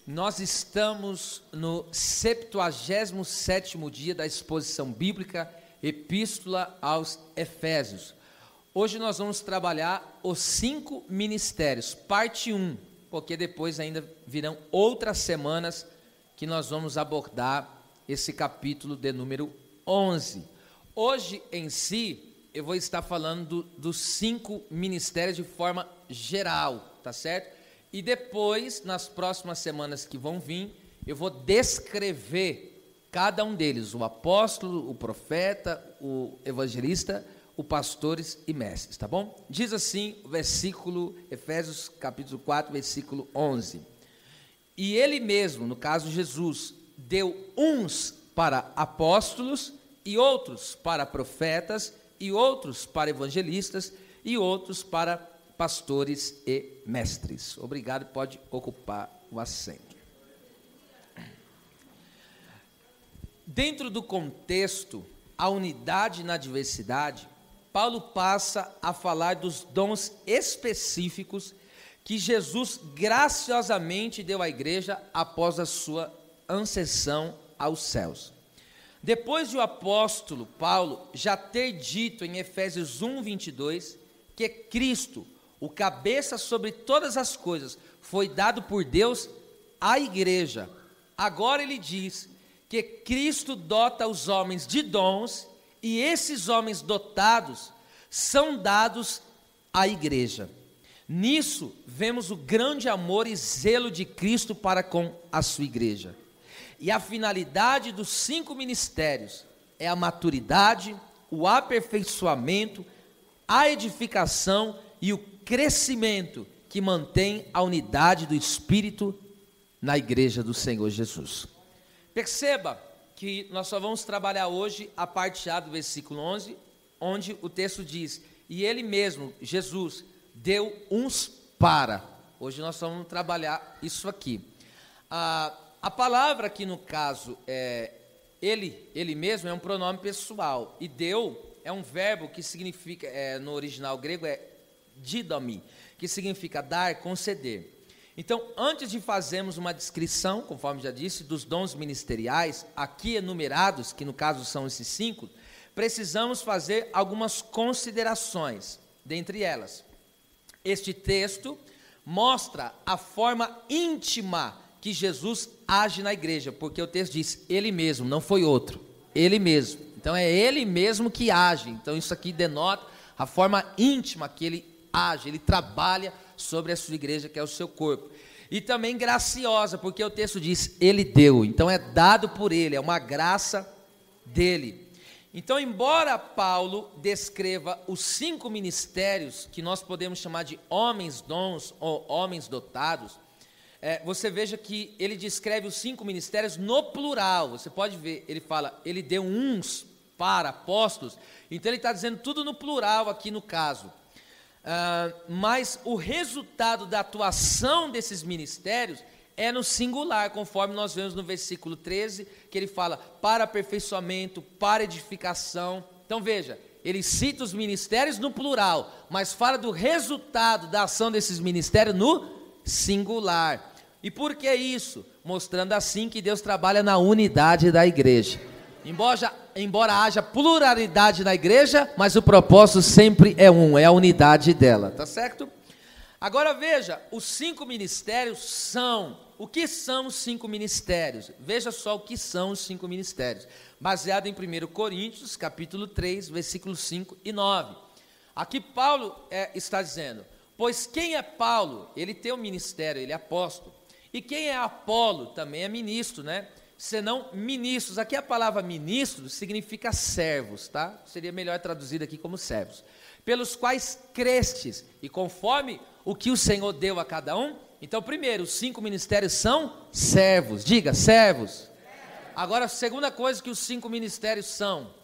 Nós estamos no 77º dia da exposição bíblica Epístola aos Efésios. Hoje nós vamos trabalhar os 5 ministérios, parte 1, porque depois ainda virão outras semanas que nós vamos abordar esse capítulo de número 11. Hoje em si, eu vou estar falando dos 5 ministérios de forma geral, tá certo? E depois, nas próximas semanas que vão vir, eu vou descrever cada um deles, o apóstolo, o profeta, o evangelista, o pastores e mestres, tá bom? Diz assim o versículo, Efésios capítulo 4, versículo 11. E ele mesmo, no caso Jesus, deu uns para apóstolos, e outros para profetas, e outros para evangelistas, e outros para pastores e mestres. Obrigado, pode ocupar o assento. Dentro do contexto, a unidade na diversidade, Paulo passa a falar dos dons específicos que Jesus graciosamente deu à igreja após a sua ascensão aos céus. Depois de o apóstolo Paulo já ter dito em Efésios 1, 22, que Cristo, o cabeça sobre todas as coisas, foi dado por Deus à igreja. Agora ele diz que Cristo dota os homens de dons, e esses homens dotados são dados à igreja. Nisso vemos o grande amor e zelo de Cristo para com a sua igreja. E a finalidade dos 5 ministérios é a maturidade, o aperfeiçoamento, a edificação e o crescimento que mantém a unidade do Espírito na igreja do Senhor Jesus. Perceba que nós só vamos trabalhar hoje a parte A do versículo 11, onde o texto diz, e ele mesmo, Jesus, deu uns para. Hoje nós vamos trabalhar isso aqui. A palavra aqui no caso, ele mesmo é um pronome pessoal, e deu é um verbo que significa, no original grego didomi, que significa dar, conceder. Então, antes de fazermos uma descrição, conforme já disse, dos dons ministeriais, aqui enumerados, que no caso são esses 5, precisamos fazer algumas considerações. Dentre elas, este texto mostra a forma íntima que Jesus age na igreja, porque o texto diz, ele mesmo, não foi outro, ele mesmo. Então é ele mesmo que age. Então isso aqui denota a forma íntima que ele age, ele trabalha sobre a sua igreja, que é o seu corpo. E também graciosa, porque o texto diz, ele deu, então é dado por ele, é uma graça dele. Então, embora Paulo descreva os 5 ministérios, que nós podemos chamar de homens dons ou homens dotados, você veja que ele descreve os 5 ministérios no plural. Você pode ver, ele fala, ele deu uns para apóstolos, então ele está dizendo tudo no plural aqui no caso. Mas o resultado da atuação desses ministérios é no singular, conforme nós vemos no versículo 13, que ele fala para aperfeiçoamento, para edificação. Então veja, ele cita os ministérios no plural, mas fala do resultado da ação desses ministérios no singular. E por que isso? Mostrando assim que Deus trabalha na unidade da igreja. Embora haja pluralidade na igreja, mas o propósito sempre é um, é a unidade dela, tá certo? Agora veja, os 5 ministérios são, o que são os 5 ministérios? Veja só o que são os 5 ministérios, baseado em 1 Coríntios, capítulo 3, versículos 5 e 9. Aqui Paulo está dizendo, pois quem é Paulo? Ele tem um ministério, ele é apóstolo. E quem é Apolo? Também é ministro, né? Senão ministros. Aqui a palavra ministro significa servos, tá? Seria melhor traduzido aqui como servos. Pelos quais crestes, e conforme o que o Senhor deu a cada um. Então, primeiro, os 5 ministérios são servos. Diga, servos. Agora, a segunda coisa que os 5 ministérios são,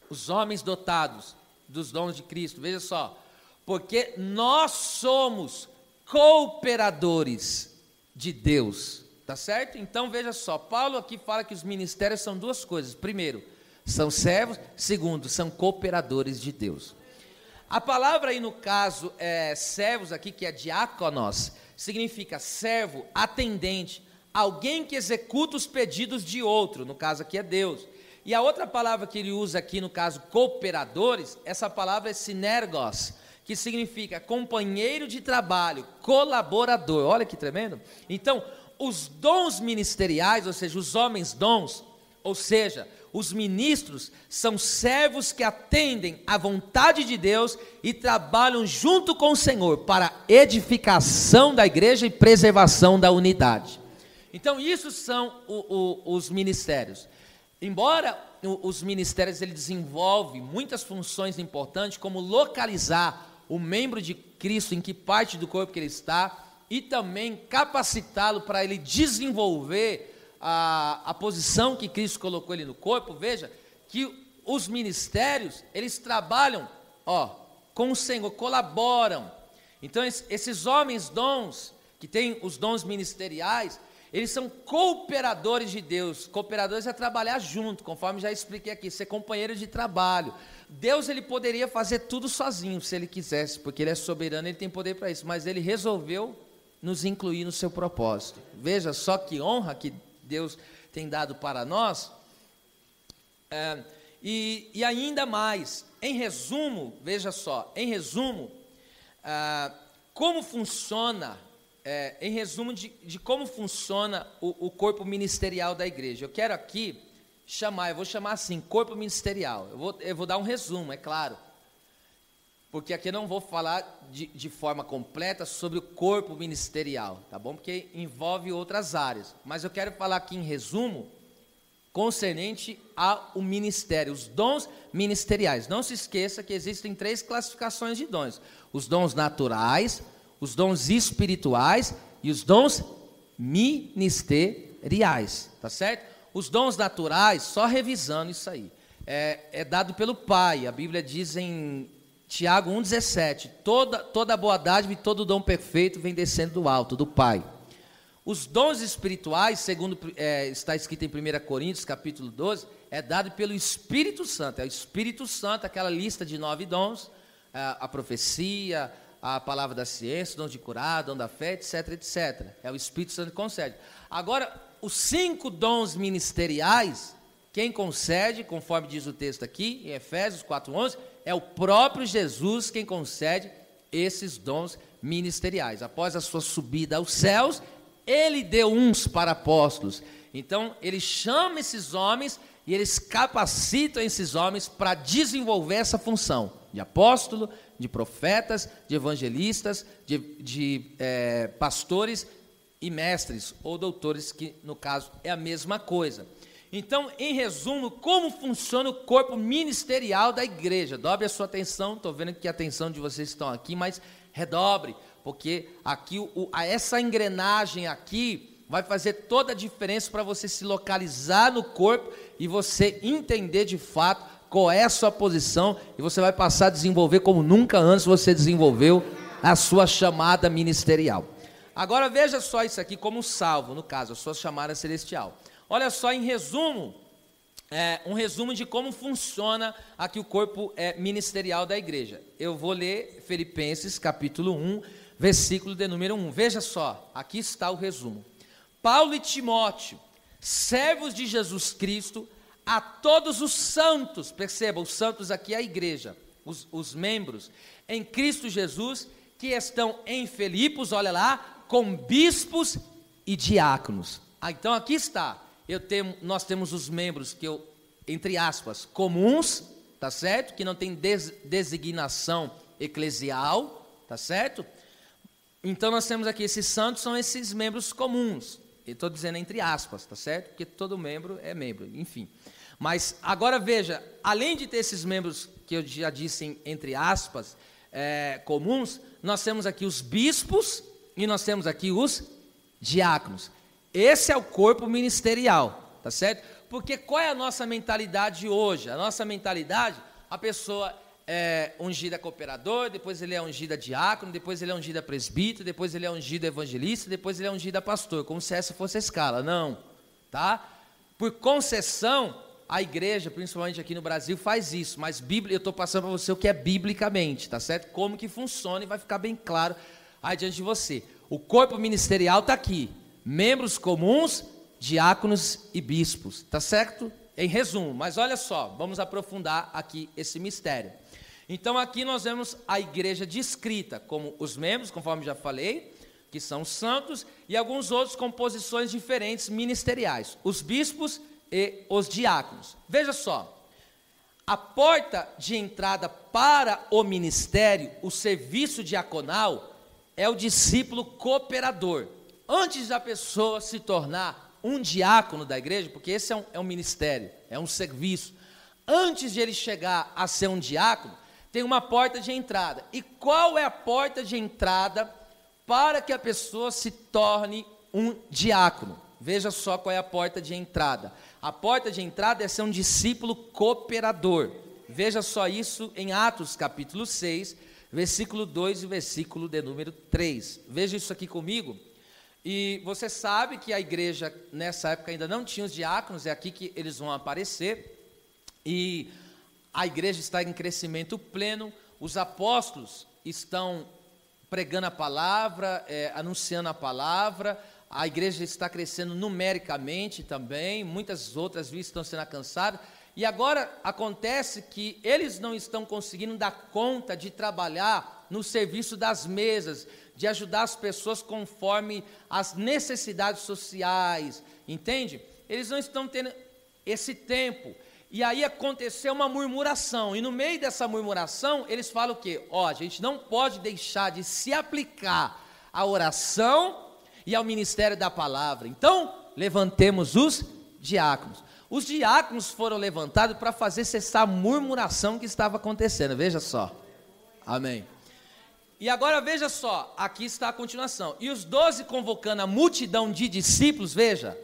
os homens dotados dos dons de Cristo. Veja só, porque nós somos cooperadores de Deus, tá certo? Então veja só, Paulo aqui fala que os ministérios são 2 coisas. Primeiro, são servos. Segundo, são cooperadores de Deus. A palavra aí no caso, servos aqui, que é diáconos, significa servo, atendente, alguém que executa os pedidos de outro, no caso aqui é Deus. E a outra palavra que ele usa aqui, no caso cooperadores, essa palavra é sinergos, que significa companheiro de trabalho, colaborador. Olha que tremendo. Então, os dons ministeriais, ou seja, os homens dons, ou seja, os ministros, são servos que atendem à vontade de Deus e trabalham junto com o Senhor para a edificação da igreja e preservação da unidade. Então, isso são os ministérios. Embora os ministérios ele desenvolvem muitas funções importantes, como localizar o membro de Cristo em que parte do corpo que ele está, e também capacitá-lo para ele desenvolver a posição que Cristo colocou ele no corpo. Veja que os ministérios, eles trabalham com o Senhor, colaboram. Então esses homens dons, que têm os dons ministeriais, eles são cooperadores de Deus. Cooperadores é trabalhar junto, conforme já expliquei aqui, ser companheiro de trabalho. Deus ele poderia fazer tudo sozinho, se ele quisesse, porque ele é soberano, ele tem poder para isso, mas ele resolveu nos incluir no seu propósito. Veja só que honra que Deus tem dado para nós. E ainda mais, em resumo, veja só, como funciona, em resumo de como funciona o corpo ministerial da igreja. Eu quero aqui eu vou chamar assim, corpo ministerial. Eu vou dar um resumo, é claro, porque aqui eu não vou falar de forma completa sobre o corpo ministerial, tá bom? Porque envolve outras áreas, mas eu quero falar aqui em resumo, concernente ao ministério, os dons ministeriais. Não se esqueça que existem 3 classificações de dons: os dons naturais, os dons espirituais e os dons ministeriais, tá certo? Os dons naturais, só revisando isso aí, é dado pelo Pai. A Bíblia diz em Tiago 1,17, toda boa dádiva e todo dom perfeito vem descendo do alto, do Pai. Os dons espirituais, segundo está escrito em 1 Coríntios, capítulo 12, é dado pelo Espírito Santo. É o Espírito Santo, aquela lista de 9 dons, a profecia, a palavra da ciência, dom de curar, dom da fé, etc, etc. É o Espírito Santo que concede. Agora, os 5 dons ministeriais, quem concede, conforme diz o texto aqui, em Efésios 4,11, é o próprio Jesus quem concede esses dons ministeriais. Após a sua subida aos céus, ele deu uns para apóstolos. Então, ele chama esses homens e eles capacitam esses homens para desenvolver essa função de apóstolo, de profetas, de evangelistas, de pastores e mestres ou doutores, que no caso é a mesma coisa. Então, em resumo, como funciona o corpo ministerial da igreja? Dobre a sua atenção, estou vendo que a atenção de vocês estão aqui, mas redobre, porque aqui essa engrenagem aqui vai fazer toda a diferença para você se localizar no corpo e você entender de fato qual é a sua posição, e você vai passar a desenvolver como nunca antes você desenvolveu a sua chamada ministerial. Agora veja só isso aqui como salvo, no caso, a sua chamada celestial. Olha só, em resumo, um resumo de como funciona aqui o corpo ministerial da igreja. Eu vou ler Filipenses capítulo 1, versículo de número 1. Veja só, aqui está o resumo. Paulo e Timóteo, servos de Jesus Cristo, a todos os santos, perceba, os santos aqui é a igreja, os membros, em Cristo Jesus, que estão em Filipos, olha lá, com bispos e diáconos. Então aqui está, nós temos os membros que entre aspas, comuns, tá certo? Que não tem designação eclesial, tá certo? Então nós temos aqui, esses santos são esses membros comuns. Eu estou dizendo entre aspas, tá certo? Porque todo membro é membro, enfim. Mas agora veja, além de ter esses membros que eu já disse entre aspas, comuns, nós temos aqui os bispos e nós temos aqui os diáconos. Esse é o corpo ministerial, tá certo? Porque qual é a nossa mentalidade hoje? A nossa mentalidade, a pessoa é ungida cooperador, depois ele é ungida diácono, depois ele é ungida presbítero, depois ele é ungido evangelista, depois ele é ungida pastor, como se essa fosse a escala. Não, tá? Por concessão, a igreja, principalmente aqui no Brasil, faz isso, mas eu estou passando para você o que é biblicamente, tá certo? Como que funciona e vai ficar bem claro aí diante de você. O corpo ministerial está aqui, membros comuns, diáconos e bispos, tá certo? Em resumo, mas olha só, vamos aprofundar aqui esse mistério. Então aqui nós vemos a igreja descrita como os membros, conforme já falei, que são santos, e alguns outros com posições diferentes ministeriais, os bispos e os diáconos. Veja só, a porta de entrada para o ministério, o serviço diaconal, é o discípulo cooperador. Antes da pessoa se tornar um diácono da igreja, porque esse é um ministério, é um serviço, antes de ele chegar a ser um diácono, tem uma porta de entrada. E qual é a porta de entrada para que a pessoa se torne um diácono? Veja só qual é a porta de entrada. A porta de entrada é ser um discípulo cooperador. Veja só isso em Atos capítulo 6, versículo 2 e versículo de número 3. Veja isso aqui comigo. E você sabe que a igreja nessa época ainda não tinha os diáconos, é aqui que eles vão aparecer. E a igreja está em crescimento pleno, os apóstolos estão pregando a palavra, anunciando a palavra, a igreja está crescendo numericamente também, muitas outras vidas estão sendo alcançadas, e agora acontece que eles não estão conseguindo dar conta de trabalhar no serviço das mesas, de ajudar as pessoas conforme as necessidades sociais, entende? Eles não estão tendo esse tempo. E aí aconteceu uma murmuração, e no meio dessa murmuração, eles falam o quê? A gente não pode deixar de se aplicar à oração e ao ministério da palavra. Então, levantemos os diáconos. Os diáconos foram levantados para fazer cessar a murmuração que estava acontecendo, veja só. Amém. E agora veja só, aqui está a continuação. E os 12 convocando a multidão de discípulos, veja,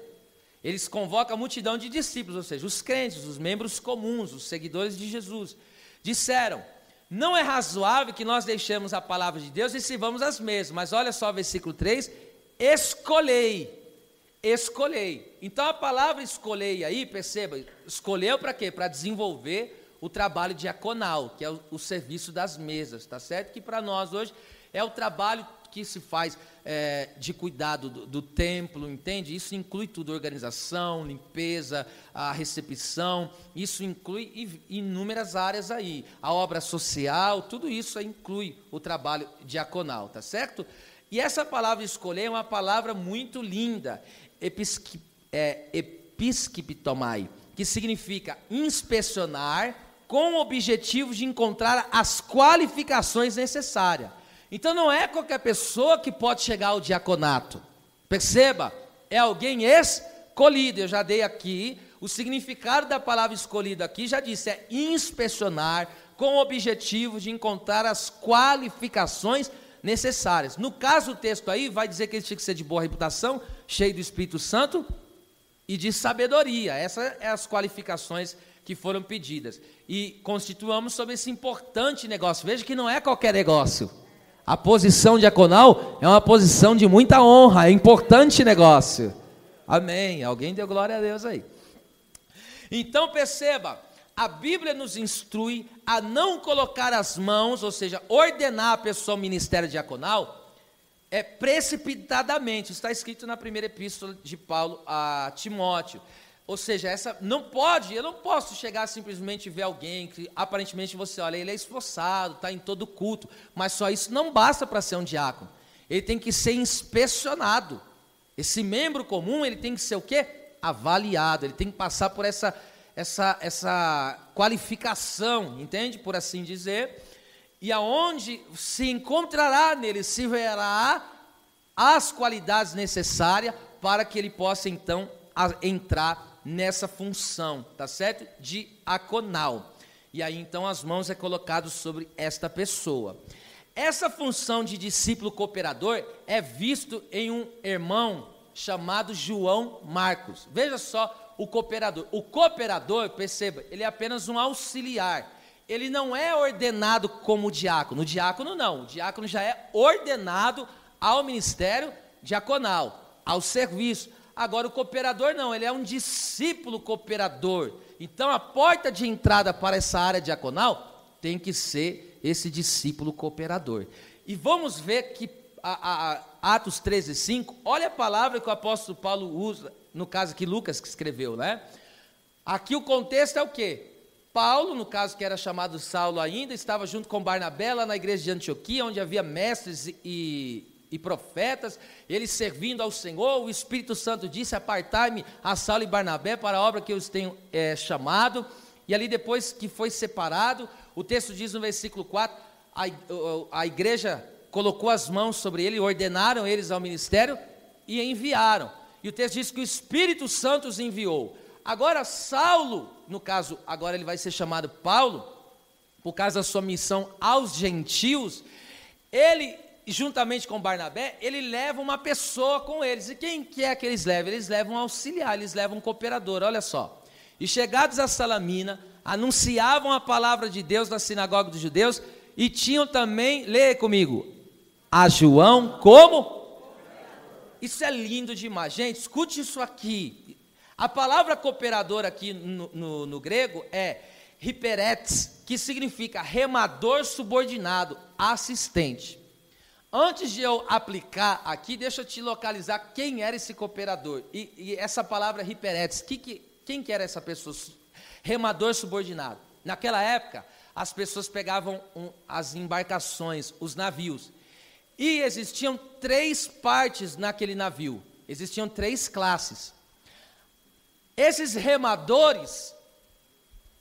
eles convocam a multidão de discípulos, ou seja, os crentes, os membros comuns, os seguidores de Jesus, disseram: não é razoável que nós deixemos a palavra de Deus e sirvamos as mesmas. Mas olha só o versículo 3, escolhei. Então a palavra escolhei aí, perceba, escolheu para quê? Para desenvolver o trabalho diaconal, que é o serviço das mesas, tá certo? Que para nós hoje é o trabalho que se faz de cuidado do templo, entende? Isso inclui tudo, organização, limpeza, a recepção, isso inclui inúmeras áreas aí, a obra social, tudo isso inclui o trabalho diaconal, tá certo? E essa palavra escolher é uma palavra muito linda, episquipitomai, que significa inspecionar com o objetivo de encontrar as qualificações necessárias. Então não é qualquer pessoa que pode chegar ao diaconato, perceba, é alguém escolhido. Eu já dei aqui, o significado da palavra escolhido aqui, já disse, é inspecionar com o objetivo de encontrar as qualificações necessárias. No caso, o texto aí vai dizer que ele tinha que ser de boa reputação, cheio do Espírito Santo e de sabedoria. Essas são as qualificações que foram pedidas. E constituamos sobre esse importante negócio. Veja que não é qualquer negócio. A posição diaconal é uma posição de muita honra, é importante negócio. Amém. Alguém deu glória a Deus aí. Então perceba, a Bíblia nos instrui a não colocar as mãos, ou seja, ordenar a pessoa ao ministério diaconal, precipitadamente. Está escrito na primeira epístola de Paulo a Timóteo. Ou seja, eu não posso chegar simplesmente e ver alguém que aparentemente você olha, ele é esforçado, está em todo culto, mas só isso não basta para ser um diácono. Ele tem que ser inspecionado. Esse membro comum, ele tem que ser o quê? Avaliado, ele tem que passar por essa qualificação, entende? Por assim dizer. E aonde se encontrará nele, se verá as qualidades necessárias para que ele possa então entrar nessa função, tá certo? Diaconal. E aí então as mãos é colocado sobre esta pessoa. Essa função de discípulo cooperador é visto em um irmão chamado João Marcos. Veja só o cooperador. O cooperador, perceba, ele é apenas um auxiliar. Ele não é ordenado como diácono. O diácono não. O diácono já é ordenado ao ministério diaconal, ao serviço. Agora o cooperador não, ele é um discípulo cooperador. Então a porta de entrada para essa área diaconal tem que ser esse discípulo cooperador. E vamos ver que a Atos 13:5, olha a palavra que o apóstolo Paulo usa, no caso aqui Lucas que escreveu, né? Aqui o contexto é o quê? Paulo, no caso que era chamado Saulo ainda, estava junto com Barnabé lá na igreja de Antioquia, onde havia mestres e profetas, eles servindo ao Senhor. O Espírito Santo disse: apartai-me a Saulo e Barnabé para a obra que eu os tenho chamado. E ali depois que foi separado, o texto diz no versículo 4, a igreja colocou as mãos sobre ele, ordenaram eles ao ministério e enviaram. E o texto diz que o Espírito Santo os enviou. Agora Saulo, no caso, agora ele vai ser chamado Paulo, por causa da sua missão aos gentios, ele, juntamente com Barnabé, ele leva uma pessoa com eles. E quem que é que eles levam? Eles levam um auxiliar, eles levam um cooperador, olha só. E chegados a Salamina, anunciavam a palavra de Deus na sinagoga dos judeus, e tinham também, leia comigo, a João como? Isso é lindo demais, gente, escute isso aqui. A palavra cooperador aqui no grego é hiperetes, que significa remador subordinado, assistente. Antes de eu aplicar aqui, deixa eu te localizar quem era esse cooperador. E essa palavra hiperetes, quem que era essa pessoa? Remador subordinado. Naquela época, as pessoas pegavam as embarcações, os navios, e existiam 3 partes naquele navio, existiam 3 classes. Esses remadores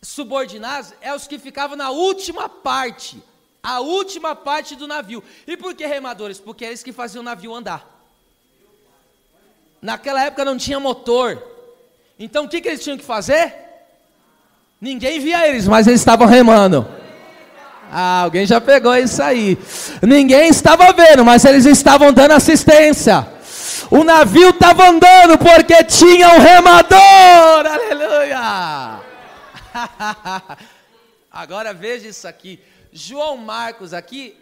subordinados é os que ficavam na última parte, a última parte do navio. E por que remadores? Porque eles que faziam o navio andar. Naquela época não tinha motor, então o que eles tinham que fazer? Ninguém via eles, mas eles estavam remando. Alguém já pegou isso aí. Ninguém estava vendo, mas eles estavam dando assistência. O navio estava andando porque tinha um remador. Aleluia. Agora veja isso aqui. João Marcos aqui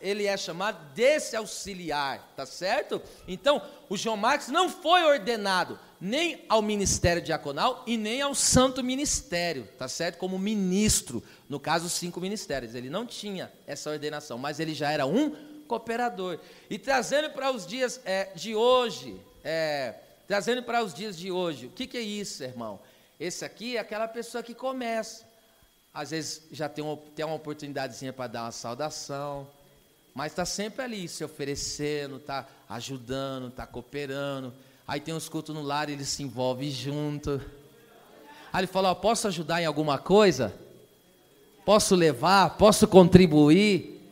ele é chamado desse auxiliar, tá certo? Então, o João Marcos não foi ordenado nem ao ministério diaconal e nem ao santo ministério, tá certo? Como ministro, no caso, os 5 ministérios. Ele não tinha essa ordenação, mas ele já era um cooperador. E trazendo para os dias de hoje, o que é isso, irmão? Esse aqui é aquela pessoa que começa, às vezes já tem uma oportunidadezinha para dar uma saudação, mas está sempre ali se oferecendo, está ajudando, está cooperando. Aí tem uns cultos no lar, ele se envolve junto. Aí ele fala: posso ajudar em alguma coisa? Posso levar? Posso contribuir?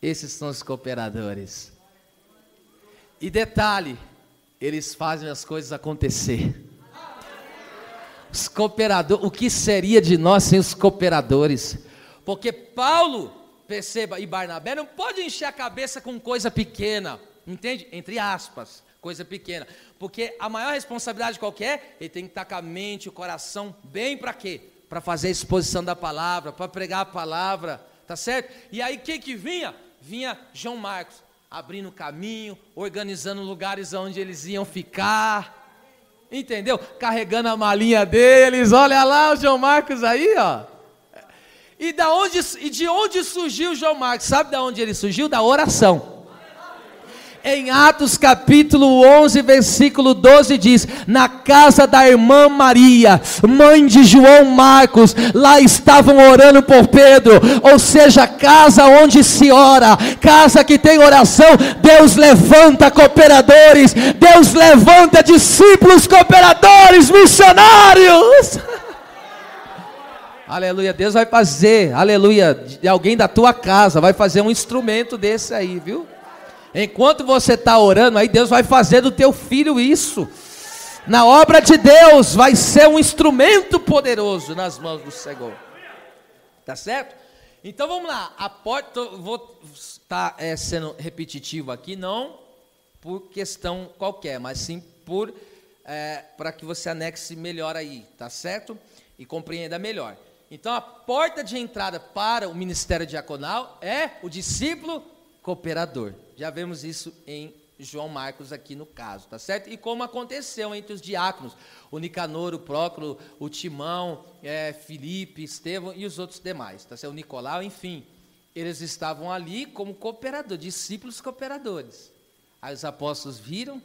Esses são os cooperadores. E detalhe, eles fazem as coisas acontecer. Os cooperadores, o que seria de nós sem os cooperadores? Porque Paulo, perceba, e Barnabé não pode encher a cabeça com coisa pequena, entende? Entre aspas, coisa pequena. Porque a maior responsabilidade qual que é? Ele tem que estar com a mente, o coração bem para quê? Para fazer a exposição da palavra, para pregar a palavra, tá certo? E aí quem que vinha? Vinha João Marcos, abrindo caminho, organizando lugares onde eles iam ficar, entendeu? Carregando a malinha deles. Olha lá o João Marcos aí, ó. E de onde surgiu o João Marcos? Sabe de onde ele surgiu? Da oração. Em Atos capítulo 11, versículo 12 diz: na casa da irmã Maria, mãe de João Marcos, lá estavam orando por Pedro. Ou seja, casa onde se ora, casa que tem oração, Deus levanta cooperadores, Deus levanta discípulos cooperadores, missionários. Aleluia, Deus vai fazer, aleluia, de alguém da tua casa, vai fazer um instrumento desse aí, viu? Enquanto você está orando, aí Deus vai fazer do teu filho isso. Na obra de Deus, vai ser um instrumento poderoso nas mãos do Senhor. Tá certo? Então vamos lá. A porta, vou estar sendo repetitivo aqui, não por questão qualquer, mas sim para que você anexe melhor aí, tá certo? E compreenda melhor. Então a porta de entrada para o ministério diaconal é o discípulo cooperador. Já vemos isso em João Marcos aqui no caso, tá certo? E como aconteceu entre os diáconos, o Nicanor, o Prócoro, o Timão, Filipe, Estevão e os outros demais, tá certo? O Nicolau, enfim, eles estavam ali como cooperadores, discípulos cooperadores. Aí os apóstolos viram,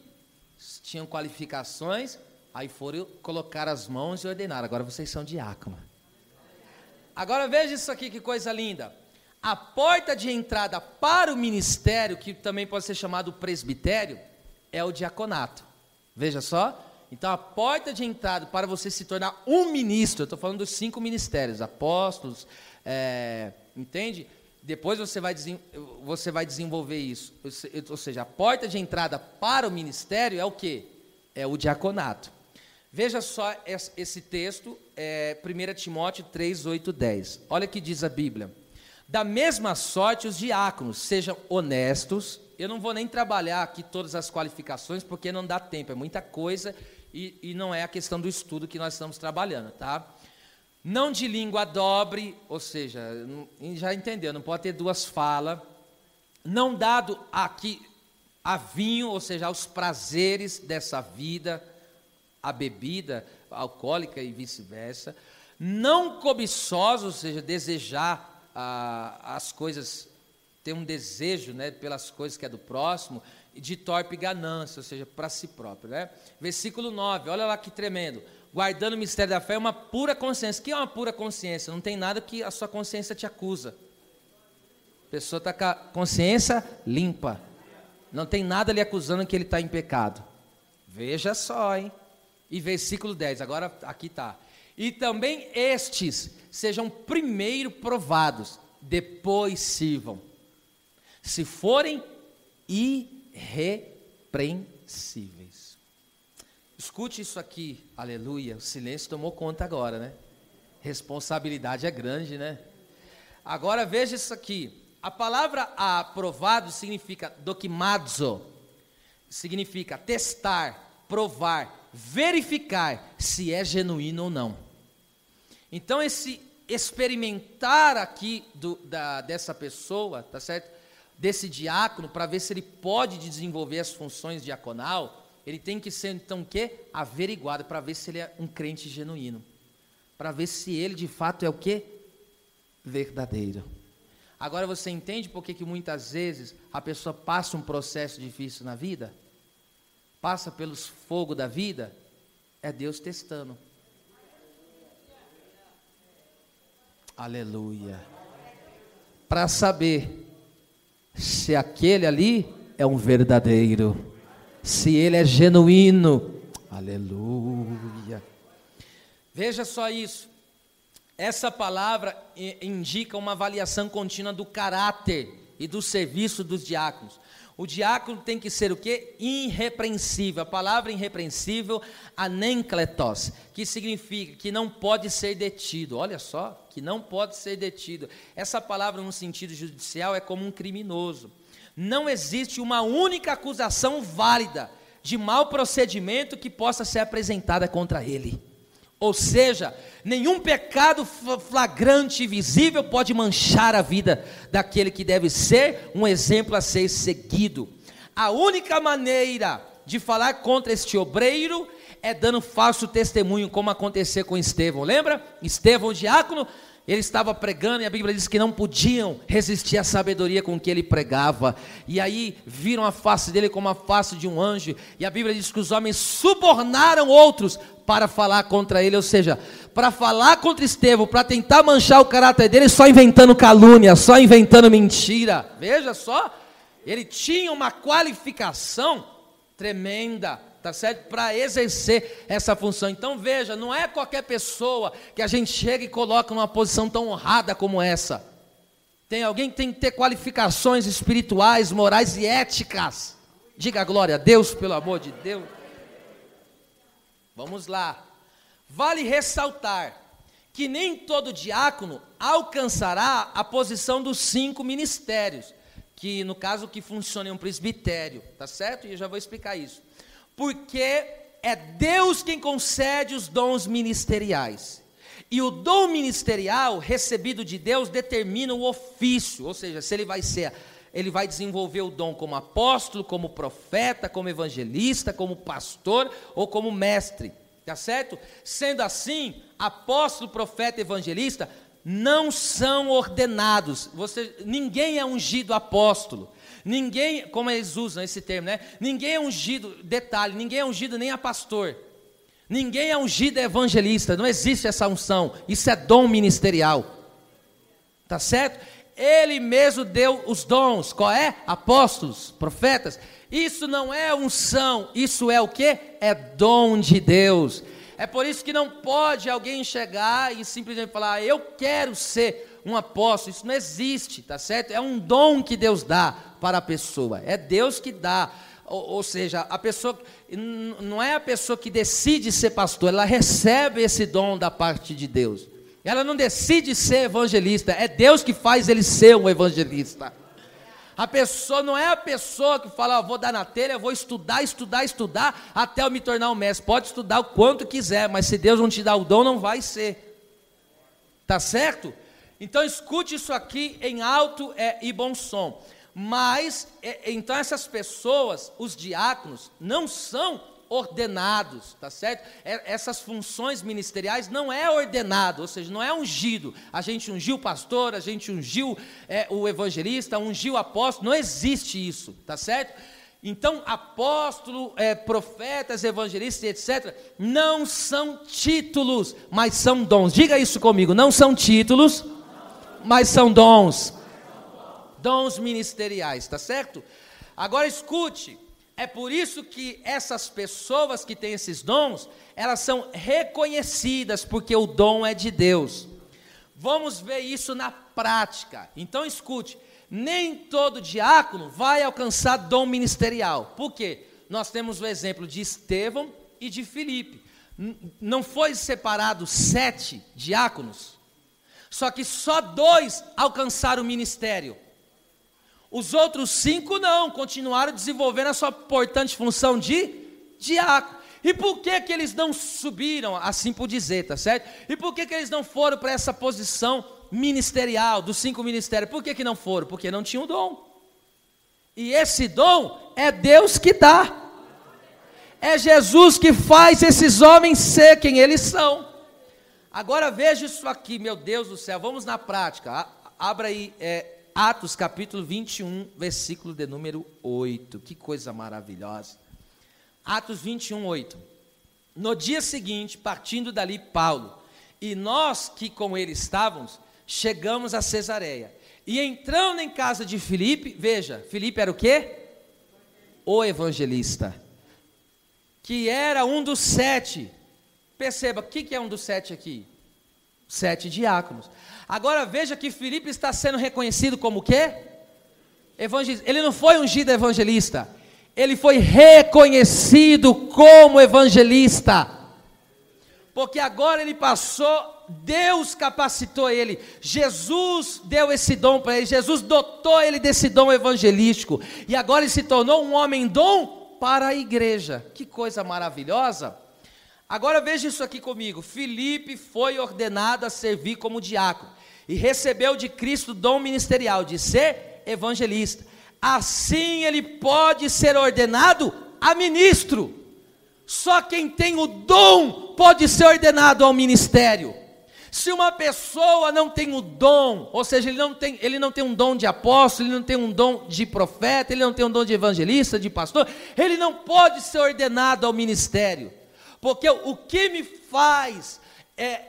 tinham qualificações, aí foram colocar as mãos e ordenaram, agora vocês são diácono. Agora veja isso aqui, que coisa linda. A porta de entrada para o ministério, que também pode ser chamado presbitério, é o diaconato. Veja só. Então, a porta de entrada para você se tornar um ministro, eu estou falando dos 5 ministérios, apóstolos, entende? Depois você vai desenvolver isso. Ou seja, a porta de entrada para o ministério é o quê? É o diaconato. Veja só esse texto, 1 Timóteo 3, 8, 10. Olha o que diz a Bíblia. Da mesma sorte, os diáconos sejam honestos. Eu não vou nem trabalhar aqui todas as qualificações, porque não dá tempo, é muita coisa, e não é a questão do estudo que nós estamos trabalhando, tá? Não de língua dobre, ou seja, já entendeu, não pode ter duas falas. Não dado aqui a vinho, ou seja, aos prazeres dessa vida, a bebida alcoólica e vice-versa. Não cobiçosos, ou seja, desejar as coisas, ter um desejo, né, pelas coisas que é do próximo, e de torpe ganância, ou seja, para si próprio, né? Versículo 9, olha lá que tremendo. Guardando o mistério da fé é uma pura consciência. O que é uma pura consciência? Não tem nada que a sua consciência te acusa. A pessoa está com a consciência limpa. Não tem nada lhe acusando que ele está em pecado. Veja só, hein? E versículo 10, agora aqui está. E também estes sejam primeiro provados, depois sirvam. Se forem irrepreensíveis. Escute isso aqui, aleluia, o silêncio tomou conta agora, né? Responsabilidade é grande, né? Agora veja isso aqui, a palavra aprovado significa dokimazo, significa testar, provar, verificar se é genuíno ou não. Então esse experimentar aqui dessa pessoa, tá certo? Desse diácono, para ver se ele pode desenvolver as funções diaconal, ele tem que ser, então, o quê? Averiguado, para ver se ele é um crente genuíno. Para ver se ele, de fato, é o quê? Verdadeiro. Agora, você entende por que muitas vezes a pessoa passa um processo difícil na vida? Passa pelos fogos da vida? É Deus testando. Aleluia. Para saber se aquele ali é um verdadeiro, se ele é genuíno. Aleluia. Veja só isso. Essa palavra indica uma avaliação contínua do caráter e do serviço dos diáconos. O diácono tem que ser o quê? Irrepreensível. A palavra irrepreensível, anenkletos, que significa que não pode ser detido. Olha só, que não pode ser detido. Essa palavra, no sentido judicial, é como um criminoso. Não existe uma única acusação válida de mau procedimento que possa ser apresentada contra ele. Ou seja, nenhum pecado flagrante e visível pode manchar a vida daquele que deve ser um exemplo a ser seguido. A única maneira de falar contra este obreiro é dando falso testemunho, como aconteceu com Estevão. Lembra? Estevão, o diácono, ele estava pregando e a Bíblia diz que não podiam resistir à sabedoria com que ele pregava. E aí viram a face dele como a face de um anjo. E a Bíblia diz que os homens subornaram outros para falar contra ele. Ou seja, para falar contra Estevão, para tentar manchar o caráter dele, só inventando calúnia, só inventando mentira. Veja só, ele tinha uma qualificação tremenda, tá certo? Para exercer essa função. Então veja, não é qualquer pessoa que a gente chega e coloca numa posição tão honrada como essa. Tem alguém que tem que ter qualificações espirituais, morais e éticas. Diga glória a Deus, pelo amor de Deus. Vamos lá. Vale ressaltar que nem todo diácono alcançará a posição dos 5 ministérios, que no caso que funciona em um presbitério, tá certo? E eu já vou explicar isso. Porque é Deus quem concede os dons ministeriais. E o dom ministerial recebido de Deus determina o ofício, ou seja, se ele vai desenvolver o dom como apóstolo, como profeta, como evangelista, como pastor ou como mestre, tá certo? Sendo assim, apóstolo, profeta e evangelista não são ordenados. Ninguém é ungido apóstolo, Ninguém, como eles usam esse termo, né? Ninguém é ungido, detalhe, ninguém é ungido nem a pastor. Ninguém é ungido evangelista, não existe essa unção. Isso é dom ministerial. Tá certo? Ele mesmo deu os dons, qual é? Apóstolos, profetas. Isso não é unção, isso é o quê? É dom de Deus. É por isso que não pode alguém chegar e simplesmente falar, eu quero ser um apóstolo. Isso não existe, tá certo? É um dom que Deus dá para a pessoa, é Deus que dá. Ou seja, a pessoa, não é a pessoa que decide ser pastor, ela recebe esse dom da parte de Deus. Ela não decide ser evangelista, é Deus que faz ele ser um evangelista. A pessoa não é a pessoa que fala, vou dar na telha, eu vou estudar até eu me tornar um mestre. Pode estudar o quanto quiser, mas se Deus não te dá o dom, não vai ser. Tá certo? Então escute isso aqui em alto e bom som. Mas, então essas pessoas, os diáconos, não são ordenados, tá certo? Essas funções ministeriais não é ordenado, ou seja, não é ungido. A gente ungiu o pastor, a gente ungiu o evangelista, ungiu o apóstolo, não existe isso, tá certo? Então, apóstolo, profetas, evangelistas, etc., não são títulos, mas são dons. Diga isso comigo, não são títulos, mas são dons. Dons ministeriais, tá certo? Agora escute. É por isso que essas pessoas que têm esses dons, elas são reconhecidas, porque o dom é de Deus. Vamos ver isso na prática. Então escute, nem todo diácono vai alcançar dom ministerial. Por quê? Nós temos o exemplo de Estevão e de Filipe. Não foi separado 7 diáconos? Só que só 2 alcançaram o ministério. Os outros 5 não, continuaram desenvolvendo a sua importante função de diácono. E por que que eles não subiram, assim por dizer, tá certo? E por que que eles não foram para essa posição ministerial, dos 5 ministérios? Por que que não foram? Porque não tinham dom. E esse dom é Deus que dá. É Jesus que faz esses homens ser quem eles são. Agora veja isso aqui, meu Deus do céu, vamos na prática. Abra aí, Atos capítulo 21, versículo de número 8, que coisa maravilhosa. Atos 21, 8. No dia seguinte, partindo dali Paulo, e nós que com ele estávamos, chegamos a Cesareia. E entrando em casa de Filipe, veja, Filipe era o quê? O evangelista, que era um dos 7. Perceba, o que é um dos 7 aqui? 7 diáconos. Agora veja que Filipe está sendo reconhecido como o quê? Evangelista. Ele não foi ungido evangelista, ele foi reconhecido como evangelista, porque agora ele passou, Deus capacitou ele, Jesus deu esse dom para ele, Jesus dotou ele desse dom evangelístico, e agora ele se tornou um homem dom para a igreja. Que coisa maravilhosa. Agora veja isso aqui comigo. Filipe foi ordenado a servir como diácono e recebeu de Cristo o dom ministerial de ser evangelista. Assim ele pode ser ordenado a ministro. Só quem tem o dom pode ser ordenado ao ministério. Se uma pessoa não tem o dom, ou seja, ele não tem um dom de apóstolo, ele não tem um dom de profeta, ele não tem um dom de evangelista, de pastor, ele não pode ser ordenado ao ministério. Porque o que me faz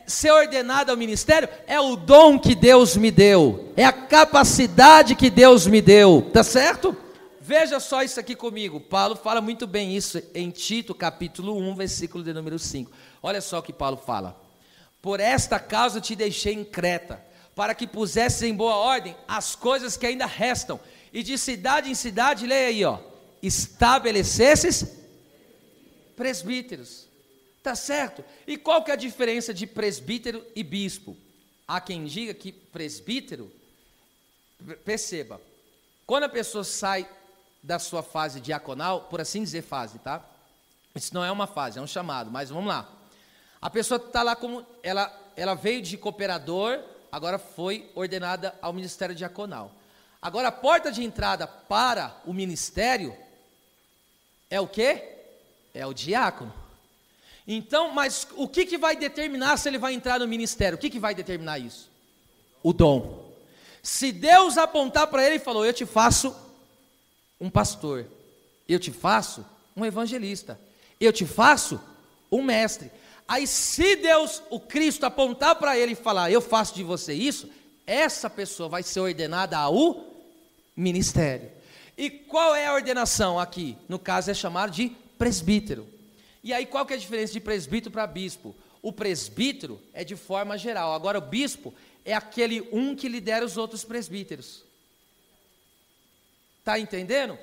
ser ordenado ao ministério é o dom que Deus me deu, é a capacidade que Deus me deu, tá certo? Veja só isso aqui comigo, Paulo fala muito bem isso em Tito capítulo 1, versículo de número 5, olha só o que Paulo fala: por esta causa te deixei em Creta, para que pusesses em boa ordem as coisas que ainda restam, e de cidade em cidade, leia aí, estabelecesses presbíteros. Tá certo? E qual que é a diferença de presbítero e bispo? Há quem diga que presbítero, perceba, quando a pessoa sai da sua fase diaconal, por assim dizer fase, tá? Isso não é uma fase, é um chamado, mas vamos lá. A pessoa está lá como, ela veio de cooperador, agora foi ordenada ao ministério diaconal. Agora a porta de entrada para o ministério é o quê? É o diácono. Então, mas o que vai determinar se ele vai entrar no ministério? O que vai determinar isso? O dom. Se Deus apontar para ele e falou, eu te faço um pastor, eu te faço um evangelista, eu te faço um mestre. Aí se Deus, o Cristo, apontar para ele e falar, eu faço de você isso, essa pessoa vai ser ordenada ao ministério. E qual é a ordenação aqui? No caso é chamado de presbítero. E aí qual que é a diferença de presbítero para bispo? O presbítero é de forma geral, agora o bispo é aquele um que lidera os outros presbíteros. Está entendendo?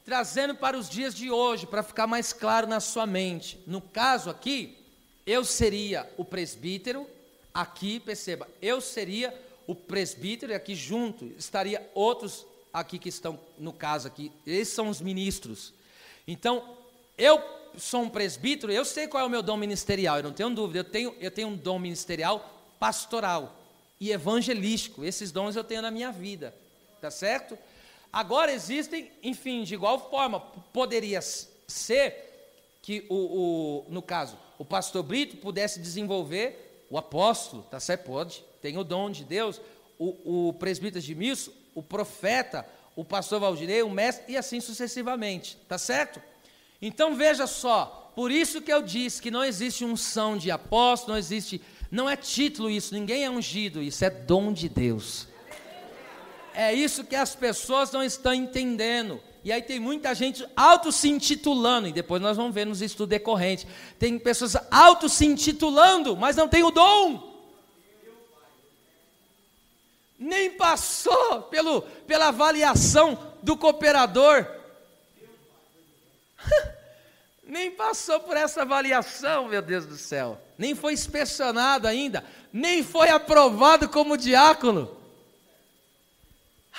Trazendo para os dias de hoje, para ficar mais claro na sua mente. No caso aqui, eu seria o presbítero, aqui, perceba, eu seria o presbítero, e aqui junto estaria outros aqui que estão, no caso aqui, esses são os ministros. Então, eu sou um presbítero, eu sei qual é o meu dom ministerial, eu não tenho dúvida, eu tenho um dom ministerial pastoral e evangelístico, esses dons eu tenho na minha vida, tá certo? Agora existem, enfim, de igual forma, poderia ser que no caso, o pastor Brito pudesse desenvolver o apóstolo, tá certo? Pode, tem o dom de Deus, o presbítero Edmilson, o profeta, o pastor Valdinei, o mestre, e assim sucessivamente, tá certo? Então veja só, por isso que eu disse que não existe unção de apóstolo, não é título isso, ninguém é ungido, isso é dom de Deus. É isso que as pessoas não estão entendendo. E aí tem muita gente auto se intitulando, e depois nós vamos ver nos estudos decorrentes. Tem pessoas auto se intitulando, mas não tem o dom. Nem passou pela avaliação do cooperador. Nem passou por essa avaliação, meu Deus do céu. Nem foi inspecionado ainda. Nem foi aprovado como diácono.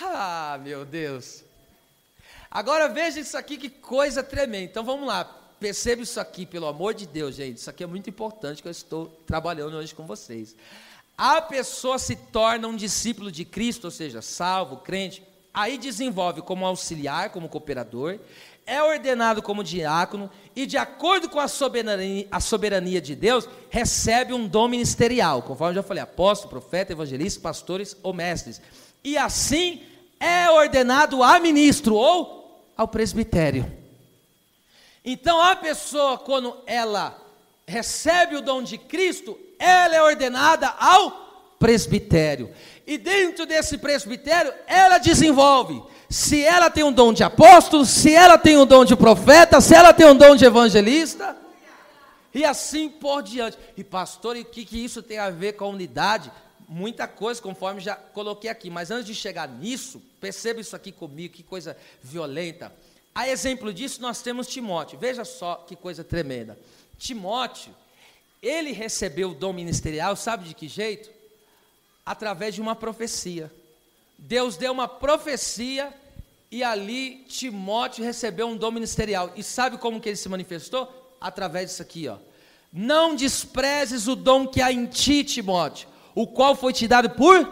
Ah, meu Deus. Agora veja isso aqui, que coisa tremenda. Então vamos lá, perceba isso aqui, pelo amor de Deus, gente. Isso aqui é muito importante que eu estou trabalhando hoje com vocês. A pessoa se torna um discípulo de Cristo, ou seja, salvo, crente, aí desenvolve como auxiliar, como cooperador, é ordenado como diácono e, de acordo com a soberania de Deus, recebe um dom ministerial, conforme eu já falei, apóstolo, profeta, evangelista, pastores ou mestres. E assim é ordenado a ministro ou ao presbitério. Então a pessoa, quando ela recebe o dom de Cristo, ela é ordenada ao presbitério. E dentro desse presbitério, ela desenvolve. Se ela tem um dom de apóstolo, se ela tem um dom de profeta, se ela tem um dom de evangelista, e assim por diante. E pastor, e o que isso tem a ver com a unidade? Muita coisa, conforme já coloquei aqui, mas antes de chegar nisso, perceba isso aqui comigo, que coisa violenta. A exemplo disso, nós temos Timóteo, veja só que coisa tremenda. Timóteo, ele recebeu o dom ministerial, sabe de que jeito? Através de uma profecia. Deus deu uma profecia, e ali Timóteo recebeu um dom ministerial, e sabe como que ele se manifestou? Através disso aqui, ó. Não desprezes o dom que há em ti, Timóteo, o qual foi te dado por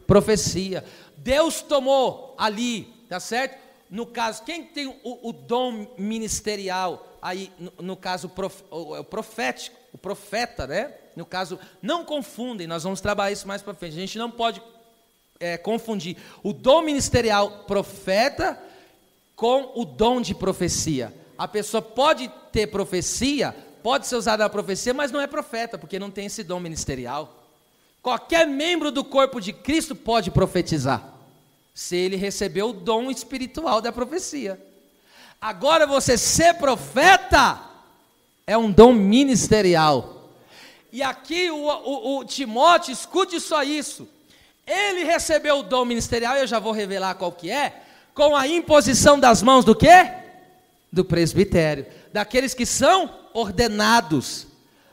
profecia. Deus tomou ali, tá certo? No caso, quem tem o dom ministerial, aí no caso o profético, o profeta, né? No caso, não confundem, nós vamos trabalhar isso mais para frente, a gente não pode confundir o dom ministerial profeta com o dom de profecia. A pessoa pode ter profecia, pode ser usada a profecia, mas não é profeta, porque não tem esse dom ministerial. Qualquer membro do corpo de Cristo pode profetizar, se ele recebeu o dom espiritual da profecia. Agora, você ser profeta é um dom ministerial. E aqui o Timóteo, escute só isso. Ele recebeu o dom ministerial, eu já vou revelar qual que é, com a imposição das mãos do quê? Do presbitério, daqueles que são ordenados.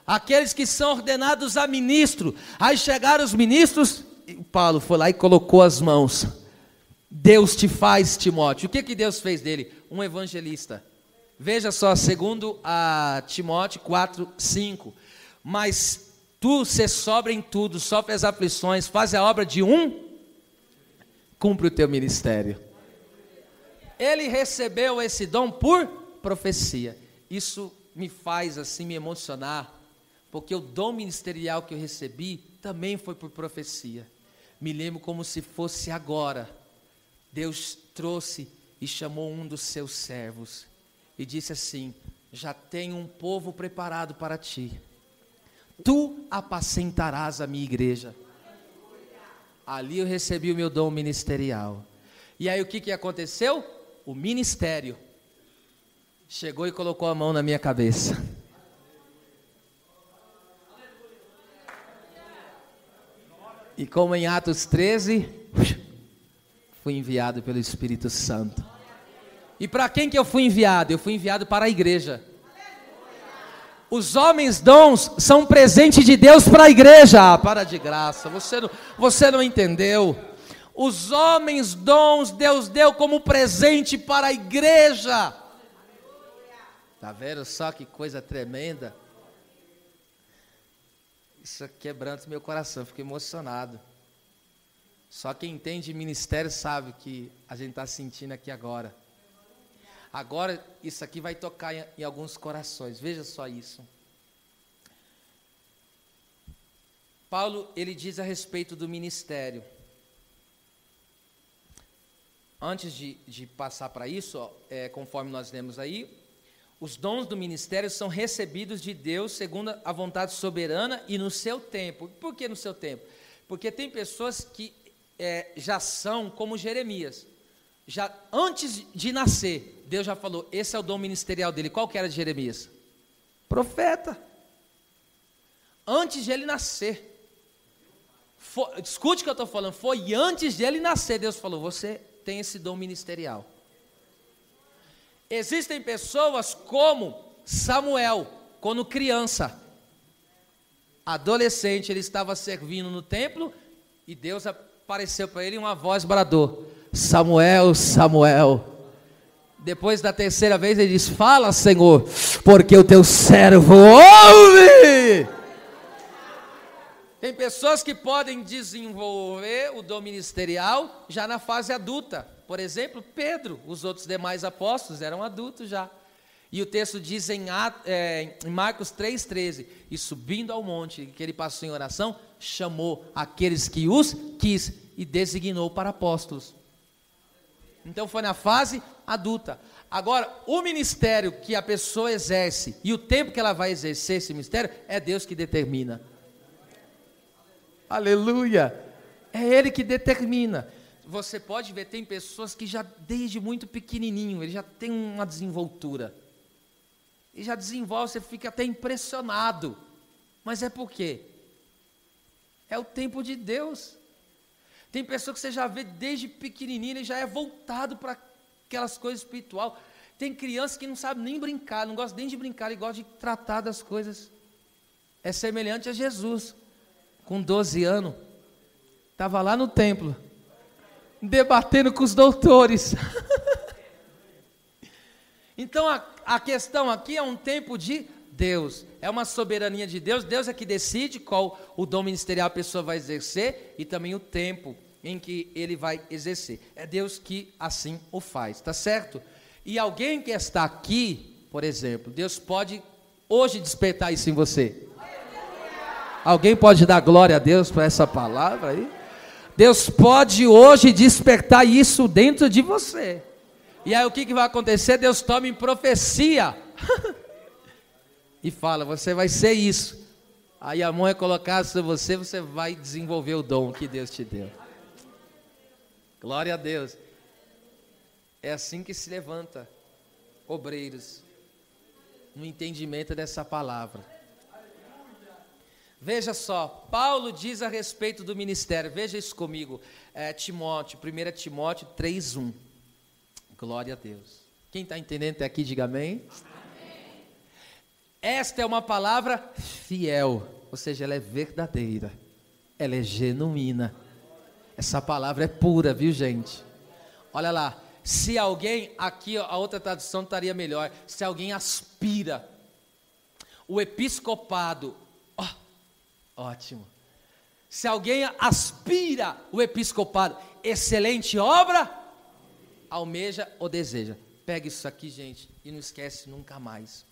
Aqueles que são ordenados a ministro. Aí chegaram os ministros, e Paulo foi lá e colocou as mãos. Deus te faz, Timóteo. O que Deus fez dele? Um evangelista. Veja só, segundo a Timóteo 4:5. Mas tu se sobra em tudo, sofre as aflições, faz a obra de cumpre o teu ministério. Ele recebeu esse dom por profecia. Isso me faz assim me emocionar, porque o dom ministerial que eu recebi também foi por profecia. Me lembro como se fosse agora. Deus trouxe e chamou um dos seus servos e disse assim: já tenho um povo preparado para ti, tu apacentarás a minha igreja. Ali eu recebi o meu dom ministerial. E aí o que aconteceu? O ministério chegou e colocou a mão na minha cabeça. E como em Atos 13, fui enviado pelo Espírito Santo. E para quem que eu fui enviado? Eu fui enviado para a igreja. Os homens dons são presente de Deus para a igreja. Para de graça, você não entendeu. Os homens dons Deus deu como presente para a igreja. Tá vendo só que coisa tremenda? Isso quebranta meu coração, fico emocionado. Só quem entende ministério sabe o que a gente está sentindo aqui agora. Agora, isso aqui vai tocar em alguns corações. Veja só isso. Paulo, ele diz a respeito do ministério. Antes de passar para isso, conforme nós lemos aí, os dons do ministério são recebidos de Deus segundo a vontade soberana e no seu tempo. Por que no seu tempo? Porque tem pessoas que já são como Jeremias. Já antes de nascer, Deus já falou, esse é o dom ministerial dele. Qual que era de Jeremias? Profeta. Antes de ele nascer. Escute o que eu estou falando. Foi antes de ele nascer, Deus falou, você tem esse dom ministerial. Existem pessoas como Samuel, quando criança, adolescente, ele estava servindo no templo, e Deus apareceu para ele em uma voz bradou, Samuel, Samuel. Depois da terceira vez ele diz, fala Senhor, porque o teu servo ouve. Tem pessoas que podem desenvolver o dom ministerial já na fase adulta. Por exemplo, Pedro, os outros demais apóstolos eram adultos já. E o texto diz em Marcos 3,13, e subindo ao monte que ele passou em oração, chamou aqueles que os quis e designou para apóstolos. Então foi na fase adulta. Agora, o ministério que a pessoa exerce e o tempo que ela vai exercer esse ministério, é Deus que determina. Aleluia! É Ele que determina. Você pode ver, tem pessoas que já desde muito pequenininho, ele já tem uma desenvoltura. E já desenvolve, você fica até impressionado. Mas é por quê? É o tempo de Deus. Tem pessoa que você já vê desde pequenininho, ele já é voltado para aquelas coisas espirituais. Tem criança que não sabe nem brincar, não gosta nem de brincar, ele gosta de tratar das coisas. É semelhante a Jesus. Com 12 anos, estava lá no templo, debatendo com os doutores. Então a questão aqui é um tempo de Deus, é uma soberania de Deus. Deus é que decide qual o dom ministerial a pessoa vai exercer e também o tempo em que ele vai exercer. É Deus que assim o faz, tá certo? E alguém que está aqui, por exemplo, Deus pode hoje despertar isso em você. Alguém pode dar glória a Deus para essa palavra aí? Deus pode hoje despertar isso dentro de você. E aí o que vai acontecer? Deus toma em profecia e fala, você vai ser isso. Aí a mão é colocada sobre você, você vai desenvolver o dom que Deus te deu. Glória a Deus. É assim que se levanta obreiros no entendimento dessa palavra. Veja só, Paulo diz a respeito do ministério, veja isso comigo, 1 Timóteo 3:1, glória a Deus. Quem está entendendo até aqui, diga amém. Amém. Esta é uma palavra fiel, ou seja, ela é verdadeira, ela é genuína, essa palavra é pura, viu gente? Olha lá, se alguém, aqui a outra tradução estaria melhor, se alguém aspira o episcopado, ótimo. Se alguém aspira o episcopado, excelente obra, almeja ou deseja. Pega isso aqui, gente, e não esquece nunca mais.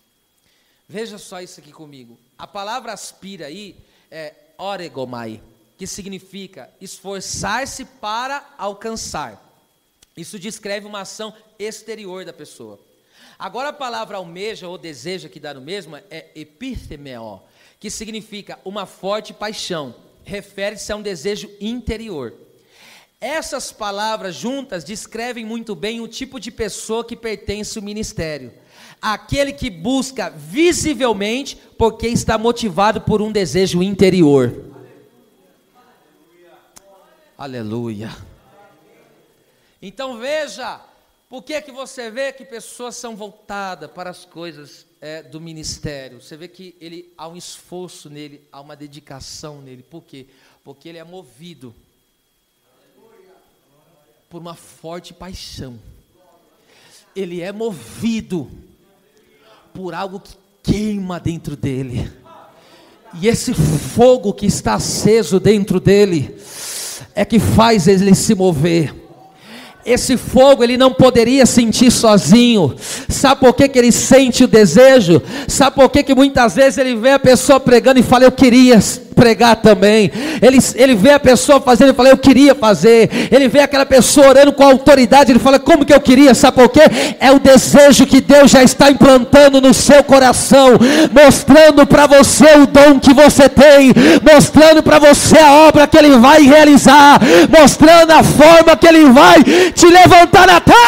Veja só isso aqui comigo. A palavra aspira aí é oregomai, que significa esforçar-se para alcançar. Isso descreve uma ação exterior da pessoa. Agora a palavra almeja ou deseja, que dá no mesmo, é epithemeo, que significa uma forte paixão, refere-se a um desejo interior. Essas palavras juntas descrevem muito bem o tipo de pessoa que pertence ao ministério. Aquele que busca visivelmente porque está motivado por um desejo interior. Aleluia. Então veja, por que você vê que pessoas são voltadas para as coisas do ministério? Você vê que há um esforço nele, há uma dedicação nele. Por quê? Porque ele é movido por uma forte paixão. Ele é movido por algo que queima dentro dele. E esse fogo que está aceso dentro dele é que faz ele se mover. Esse fogo ele não poderia sentir sozinho. Sabe por que ele sente o desejo? Sabe por que muitas vezes ele vê a pessoa pregando e fala, eu queria pregar também. Ele vê a pessoa fazendo e fala, eu queria fazer. Ele vê aquela pessoa orando com autoridade, ele fala, como que eu queria? Sabe por quê? É o desejo que Deus já está implantando no seu coração, mostrando para você o dom que você tem, mostrando para você a obra que Ele vai realizar, mostrando a forma que Ele vai te levantar na terra.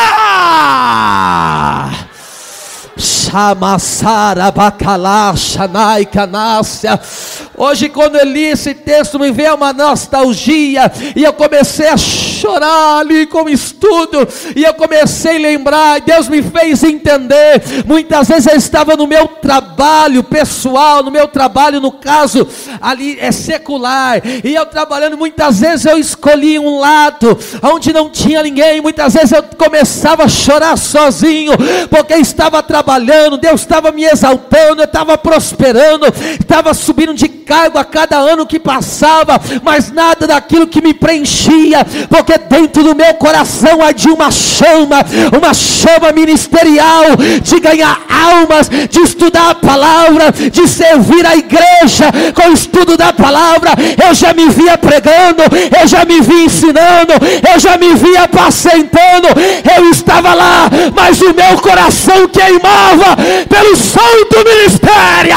Hoje quando eu li esse texto me veio uma nostalgia, e eu comecei a chorar ali com estudo, e eu comecei a lembrar, Deus me fez entender. Muitas vezes eu estava no meu trabalho pessoal, no meu trabalho, no caso ali é secular, e eu trabalhando, muitas vezes eu escolhi um lado onde não tinha ninguém. Muitas vezes eu começava a chorar sozinho, porque estava trabalhando, Deus estava me exaltando, eu estava prosperando, estava subindo de cargo a cada ano que passava, mas nada daquilo que me preenchia, porque dentro do meu coração ardia uma chama ministerial, de ganhar almas, de estudar a palavra, de servir a igreja com o estudo da palavra. Eu já me via pregando, eu já me via ensinando, eu já me via apacentando, eu estava lá, mas o meu coração queimava pelo santo ministério.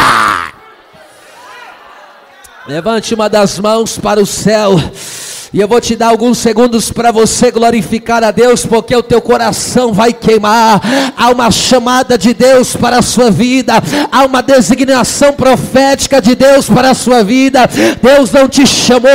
Levante uma das mãos para o céu, e eu vou te dar alguns segundos para você glorificar a Deus, porque o teu coração vai queimar. Há uma chamada de Deus para a sua vida, há uma designação profética de Deus para a sua vida. Deus não te chamou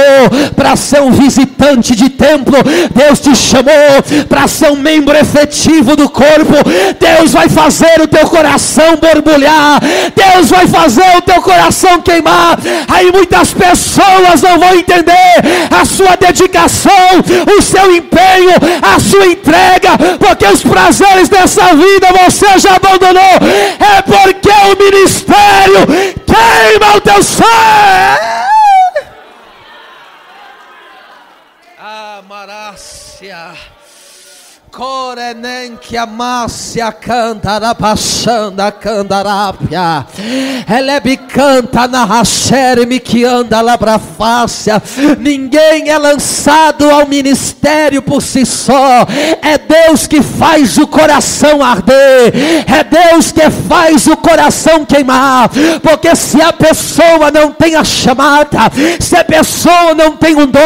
para ser um visitante de templo, Deus te chamou para ser um membro efetivo do corpo. Deus vai fazer o teu coração borbulhar, Deus vai fazer o teu coração queimar. Aí muitas pessoas não vão entender a sua dedicação, o seu empenho, a sua entrega, porque os prazeres dessa vida você já abandonou. É porque o ministério queima o teu ser. Amarácia Corenenque amácia candarabachanda candarápia Elebe canta na racherme que anda labrafácia. Ninguém é lançado ao ministério por si só, é Deus que faz o coração arder, é Deus que faz o coração queimar. Porque se a pessoa não tem a chamada, se a pessoa não tem um dom,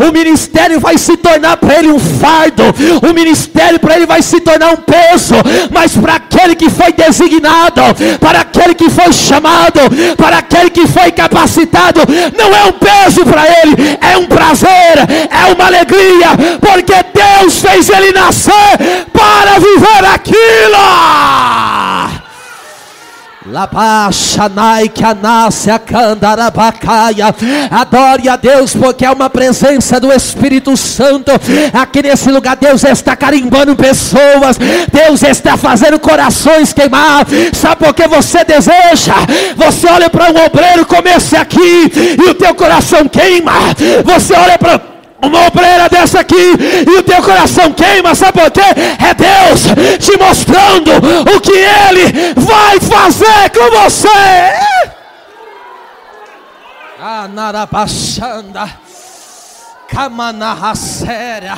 o ministério vai se tornar para ele um fardo, o ministério para ele vai se tornar um peso. Mas para aquele que foi designado, para aquele que foi chamado, para aquele que foi capacitado, não é um peso para ele, é um prazer, é uma alegria, porque Deus fez ele nascer para viver aquilo. Adore a Deus, porque é uma presença do Espírito Santo aqui nesse lugar. Deus está carimbando pessoas, Deus está fazendo corações queimar. Sabe por que você deseja? Você olha para um obreiro como esse aqui e o teu coração queima. Você olha para uma obreira dessa aqui e o teu coração queima. Sabe por quê? É Deus te mostrando o que Ele vai fazer com você. Anarabachanda Kamanahasera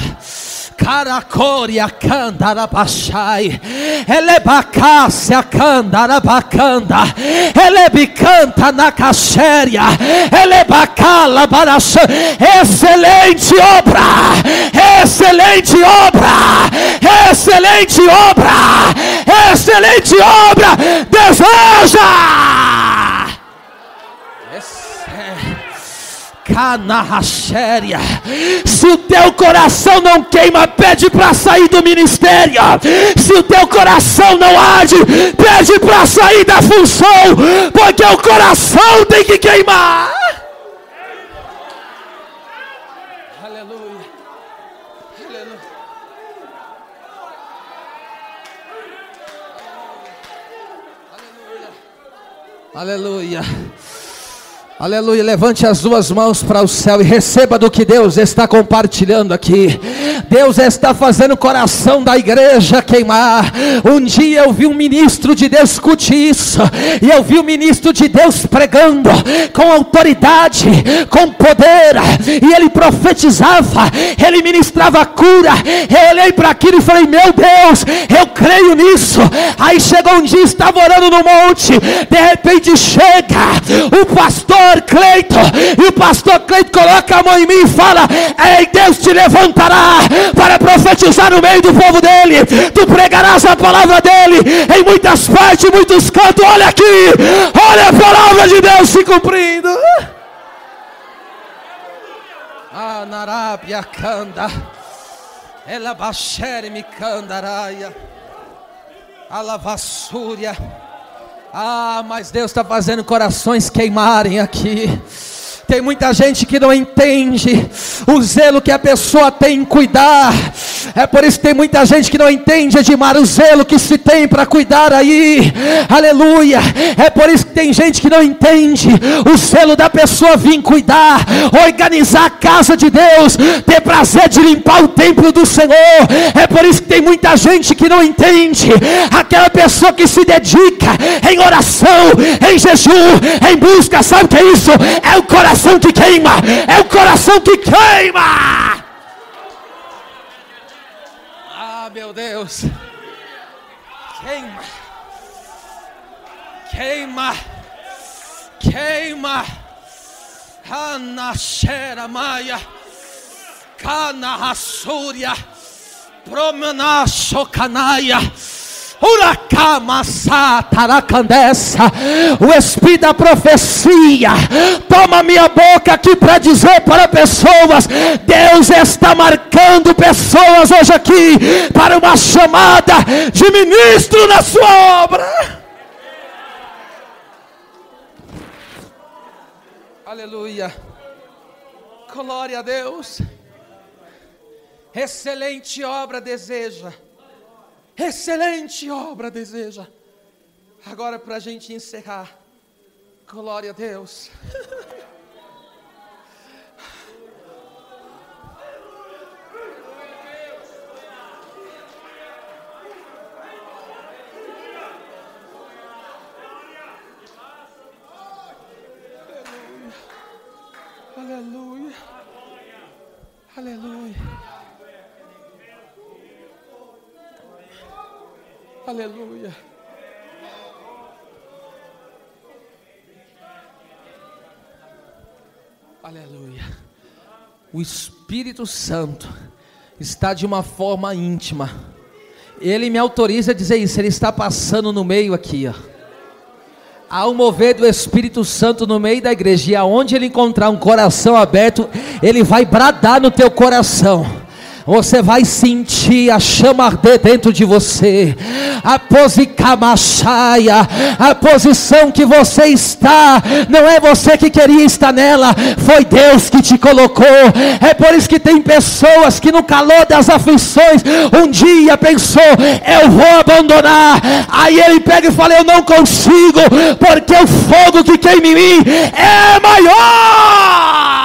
Caracoria candarabashai, elebacácia candarabacanda, elebicanta na caxéria, elebacala baraxa. Excelente obra, excelente obra, excelente obra, excelente obra. Deseja. Canarraxéria. Se o teu coração não queima, pede para sair do ministério. Se o teu coração não arde, pede para sair da função, porque o coração tem que queimar. Aleluia. Aleluia. Aleluia. Aleluia, levante as duas mãos para o céu e receba do que Deus está compartilhando aqui. Deus está fazendo o coração da igreja queimar. Um dia eu vi um ministro de Deus, escute isso, e eu vi um ministro de Deus pregando com autoridade, com poder, e ele profetizava, ele ministrava cura. Eu olhei para aquilo e falei: meu Deus, eu creio nisso. Aí chegou um dia, estava orando no monte, de repente chega o pastor Cleiton, e o pastor Cleiton coloca a mão em mim e fala: ei, Deus te levantará para profetizar no meio do povo dele. Tu pregarás a palavra dele em muitas partes, em muitos cantos. Olha aqui, olha a palavra de Deus se cumprindo. Anarabia canda, ela baxere me candaraia, alavassúria. Mas Deus está fazendo corações queimarem aqui. Tem muita gente que não entende o zelo que a pessoa tem em cuidar. É por isso que tem muita gente que não entende, Edmar, o zelo que se tem para cuidar aí. Aleluia. É por isso que tem gente que não entende o zelo da pessoa vir cuidar, organizar a casa de Deus, ter prazer de limpar o templo do Senhor. É por isso que tem muita gente que não entende aquela pessoa que se dedica em oração, em jejum, em busca. Sabe o que é isso? É o coração que queima, é o coração que queima. Meu Deus, queima, queima, queima. Anaxera maia, cana rassúria, promanacho canaia. O Espírito da profecia toma minha boca aqui para dizer para pessoas: Deus está marcando pessoas hoje aqui para uma chamada de ministro na sua obra. Aleluia, glória a Deus. Excelente obra deseja. Excelente obra deseja. Agora, para a gente encerrar, glória a Deus. Aleluia, aleluia, aleluia. Aleluia. O Espírito Santo está de uma forma íntima. Ele me autoriza a dizer isso. Ele está passando no meio aqui, ó. Há um mover do Espírito Santo no meio da igreja. E aonde ele encontrar um coração aberto, ele vai bradar no teu coração. Você vai sentir a chama arder dentro de você. A posição que você está, não é você que queria estar nela, foi Deus que te colocou. É por isso que tem pessoas que no calor das aflições, um dia pensou: eu vou abandonar. Aí ele pega e fala: eu não consigo, porque o fogo que queima em mim é maior.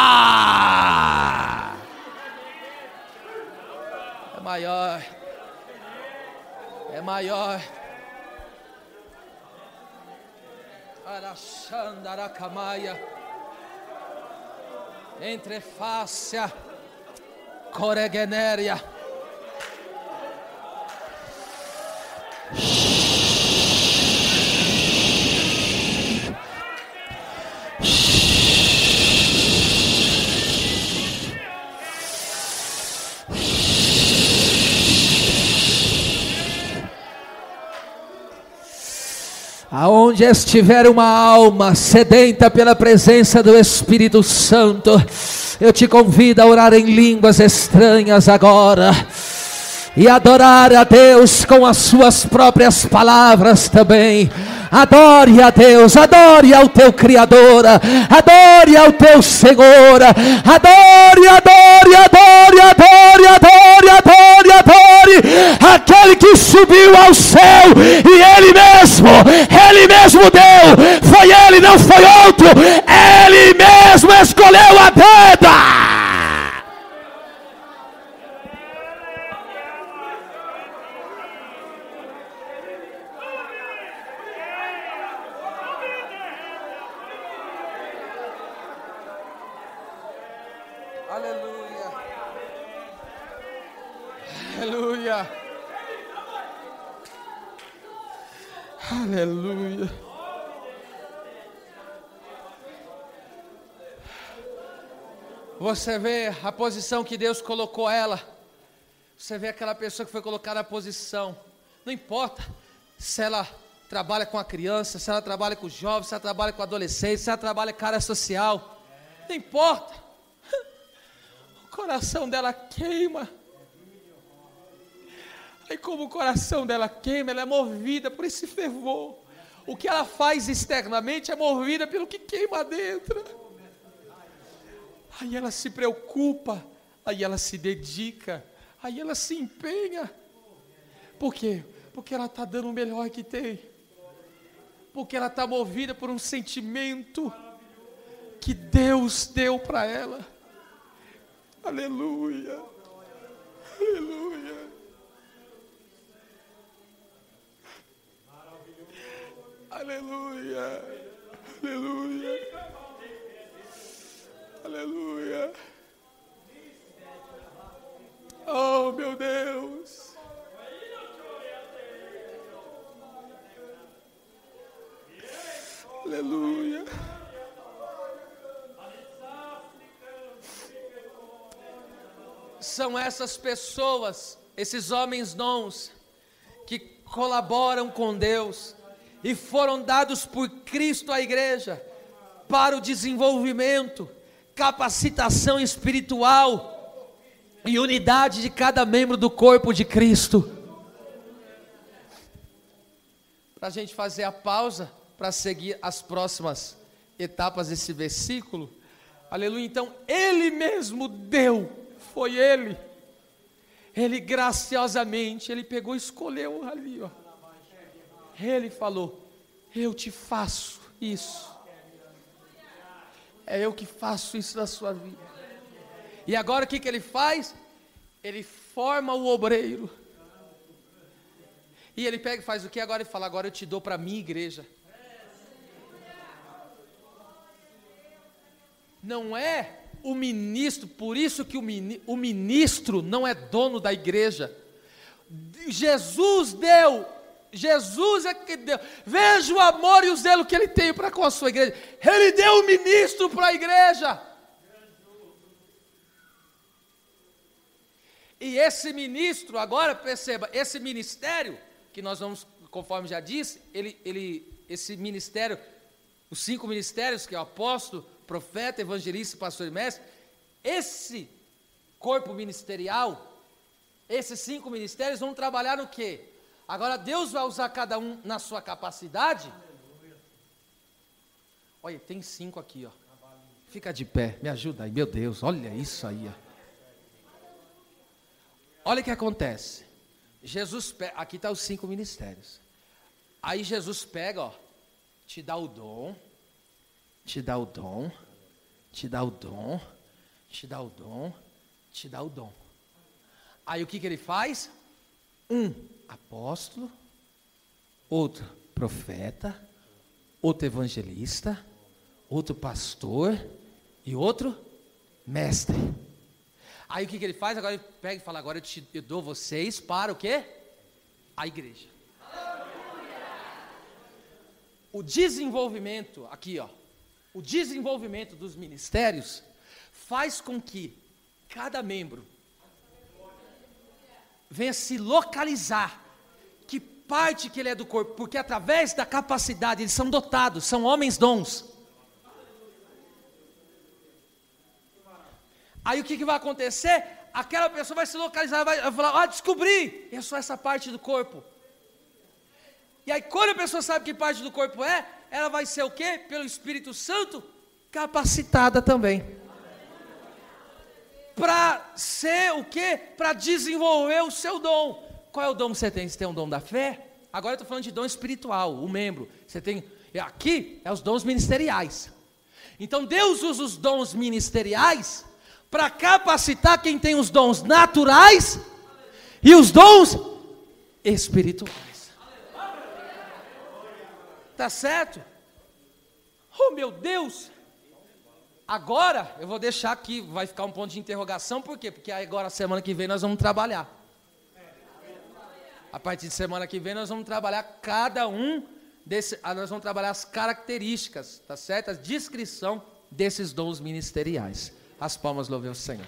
Maior, é maior. Araxandaracamaia, entrefácia, coregenéria, Aonde estiver uma alma sedenta pela presença do Espírito Santo, eu te convido a orar em línguas estranhas agora e adorar a Deus com as suas próprias palavras também. Adore a Deus, adore ao teu Criador, adore ao teu Senhor, adore, adore, adore, adore, adore, adore, adore aquele que subiu ao céu e Ele mesmo deu, foi Ele, não foi outro, Ele mesmo escolheu a dedo. Aleluia. Aleluia. Aleluia. Você vê a posição que Deus colocou ela. Você vê aquela pessoa que foi colocada na posição. Não importa se ela trabalha com a criança, se ela trabalha com os jovens, se ela trabalha com adolescentes, se ela trabalha com a área social. Não importa. O coração dela queima. Aí como o coração dela queima, ela é movida por esse fervor. O que ela faz externamente é movida pelo que queima dentro. Aí ela se preocupa, aí ela se dedica, aí ela se empenha. Por quê? Porque ela está dando o melhor que tem. Porque ela está movida por um sentimento que Deus deu para ela. Aleluia. Aleluia. Aleluia. Aleluia. Aleluia. Oh, meu Deus. Aleluia. São essas pessoas, esses homens dons, que colaboram com Deus e foram dados por Cristo à igreja para o desenvolvimento, capacitação espiritual e unidade de cada membro do corpo de Cristo. Para a gente fazer a pausa, para seguir as próximas etapas desse versículo. Aleluia. Então, Ele mesmo deu, foi Ele. Ele graciosamente, Ele pegou e escolheu ali, ó. Ele falou: eu te faço isso. É eu que faço isso na sua vida. E agora o que Ele faz? Ele forma o obreiro. E Ele pega e faz o que agora? Ele fala: agora eu te dou para a minha igreja. Não é o ministro, por isso que o ministro não é dono da igreja. Jesus deu, Jesus é que deu. Veja o amor e o zelo que Ele tem para com a sua igreja. Ele deu o ministro para a igreja. E esse ministro, agora perceba, esse ministério, que nós vamos, conforme já disse, esse ministério, os 5 ministérios, que é o apóstolo, profeta, evangelista, pastor e mestre, esse corpo ministerial, esses 5 ministérios vão trabalhar no quê? Agora Deus vai usar cada um na sua capacidade. Olha, tem 5 aqui, ó. Fica de pé, me ajuda aí, meu Deus, olha isso aí, ó. Olha o que acontece. Jesus pega, aqui está os 5 ministérios. Aí Jesus pega, ó, te dá o dom, te dá o dom, te dá o dom, te dá o dom, te dá o dom. Aí o que Ele faz? Um apóstolo, outro profeta, outro evangelista, outro pastor e outro mestre. Aí o que Ele faz? Agora Ele pega e fala: agora eu dou vocês para o quê? A igreja. O desenvolvimento, aqui ó, o desenvolvimento dos ministérios faz com que cada membro venha se localizar, que parte que ele é do corpo, porque através da capacidade, eles são dotados, são homens dons. Aí o que vai acontecer? Aquela pessoa vai se localizar, vai falar, descobri, eu sou essa parte do corpo. E aí quando a pessoa sabe que parte do corpo é, ela vai ser o quê? Pelo Espírito Santo, capacitada também. Para ser o quê? Para desenvolver o seu dom. Qual é o dom que você tem? Você tem um dom da fé? Agora eu estou falando de dom espiritual, o membro. Você tem, aqui é os dons ministeriais. Então Deus usa os dons ministeriais para capacitar quem tem os dons naturais e os dons espirituais. Tá certo? Oh meu Deus! Agora eu vou deixar aqui, vai ficar um ponto de interrogação, por quê? Porque agora semana que vem nós vamos trabalhar. A partir de semana que vem nós vamos trabalhar cada um desses, nós vamos trabalhar as características, tá certo? A descrição desses dons ministeriais. As palmas louvem o Senhor.